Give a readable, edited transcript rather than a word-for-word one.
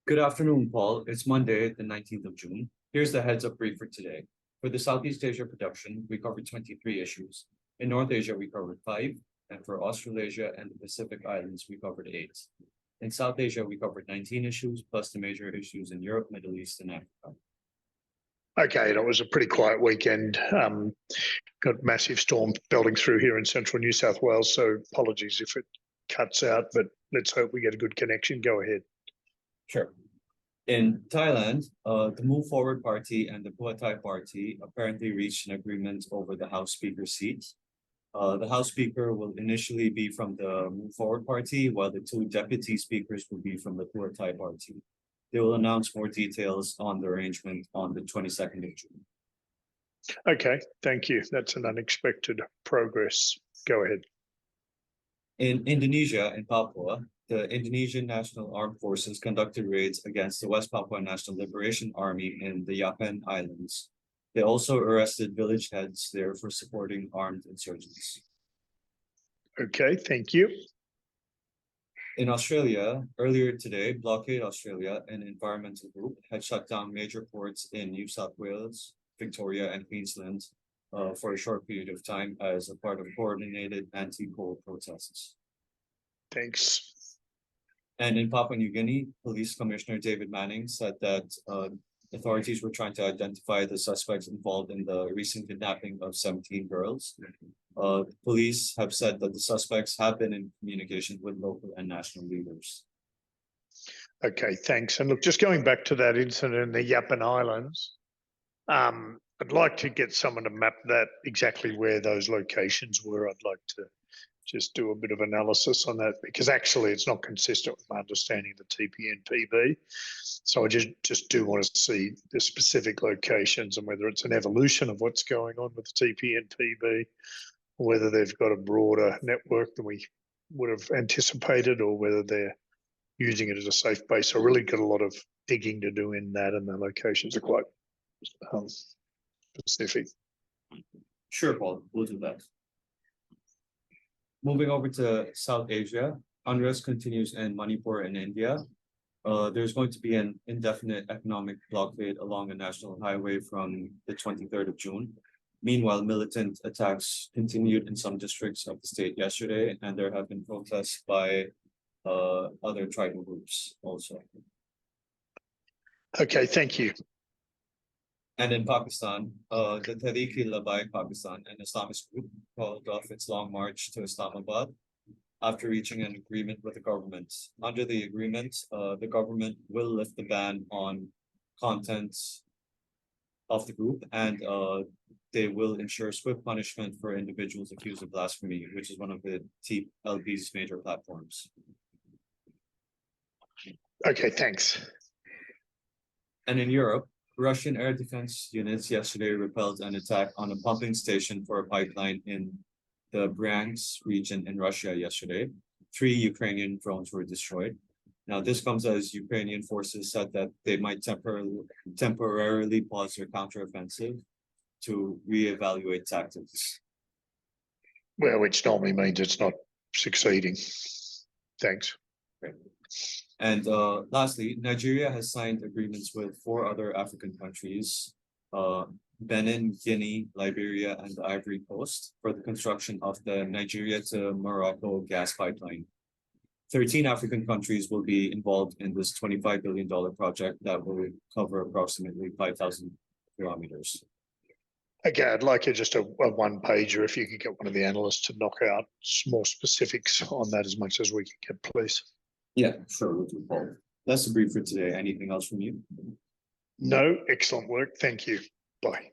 Good afternoon, Paul. It's Monday, the 19th of June. Here's the heads up brief for today. For the Southeast Asia production, we covered 23 issues. In North Asia, we covered 5, and for Australasia and the Pacific Islands, we covered 8. In South Asia, we covered 19 issues, plus the major issues in Europe, Middle East, and Africa. Okay, and it was a pretty quiet weekend. Got massive storm belting through here in central New South Wales, so apologies if it cuts out, but let's hope we get a good connection. Go ahead. Sure. In Thailand, the Move Forward Party and the Pheu Thai Party apparently reached an agreement over the House Speaker seat. The House Speaker will initially be from the Move Forward Party, while the 2 deputy speakers will be from the Pheu Thai Party. They will announce more details on the arrangement on the 22nd of June. Okay, thank you. That's an unexpected progress. Go ahead. In Indonesia and Papua, the Indonesian National Armed Forces conducted raids against the West Papua National Liberation Army in the Yapen Islands. They also arrested village heads there for supporting armed insurgents. Okay, thank you. In Australia, earlier today, Blockade Australia, an environmental group, had shut down major ports in New South Wales, Victoria, and Queensland for a short period of time as a part of coordinated anti-coal protests. Thanks. And in Papua New Guinea, Police Commissioner David Manning said that authorities were trying to identify the suspects involved in the recent kidnapping of 17 girls. Police have said that the suspects have been in communication with local and national leaders. Okay, thanks. And look, just going back to that incident in the Yapen Islands, I'd like to get someone to map that exactly where those locations were. I'd like to just do a bit of analysis on that because actually it's not consistent with my understanding of the TPNPB. So I just do want to see the specific locations and whether it's an evolution of what's going on with the TPNPB, or whether they've got a broader network than we would have anticipated, or whether they're using it as a safe base. So I really got a lot of digging to do in that, and the locations are quite specific. Sure, Paul, we'll do that. Moving over to South Asia, unrest continues in Manipur and India. There's going to be an indefinite economic blockade along a national highway from the 23rd of June. Meanwhile, militant attacks continued in some districts of the state yesterday, and there have been protests by other tribal groups also. Okay, thank you. And in Pakistan, the Tehreek-e-Labbaik Pakistan, an Islamist group, called off its long march to Islamabad after reaching an agreement with the government. Under the agreement, the government will lift the ban on content of the group, and they will ensure swift punishment for individuals accused of blasphemy, which is one of the TLP's major platforms. Okay, thanks. And in Europe, Russian air defense units yesterday repelled an attack on a pumping station for a pipeline in the Bryansk region in Russia yesterday. 3 Ukrainian drones were destroyed. Now, this comes as Ukrainian forces said that they might temporarily pause their counteroffensive to reevaluate tactics. Well, which normally means it's not succeeding. Thanks. Great. And lastly, Nigeria has signed agreements with 4 other African countries, Benin, Guinea, Liberia, and the Ivory Coast, for the construction of the Nigeria to Morocco gas pipeline. 13 African countries will be involved in this $25 billion project that will cover approximately 5,000 kilometers. Okay, I'd like just a one-pager if you could get one of the analysts to knock out more specifics on that as much as we can get, please. Yeah, sure, we'll do, Paul. That's the brief for today. Anything else from you? No, excellent work. Thank you. Bye.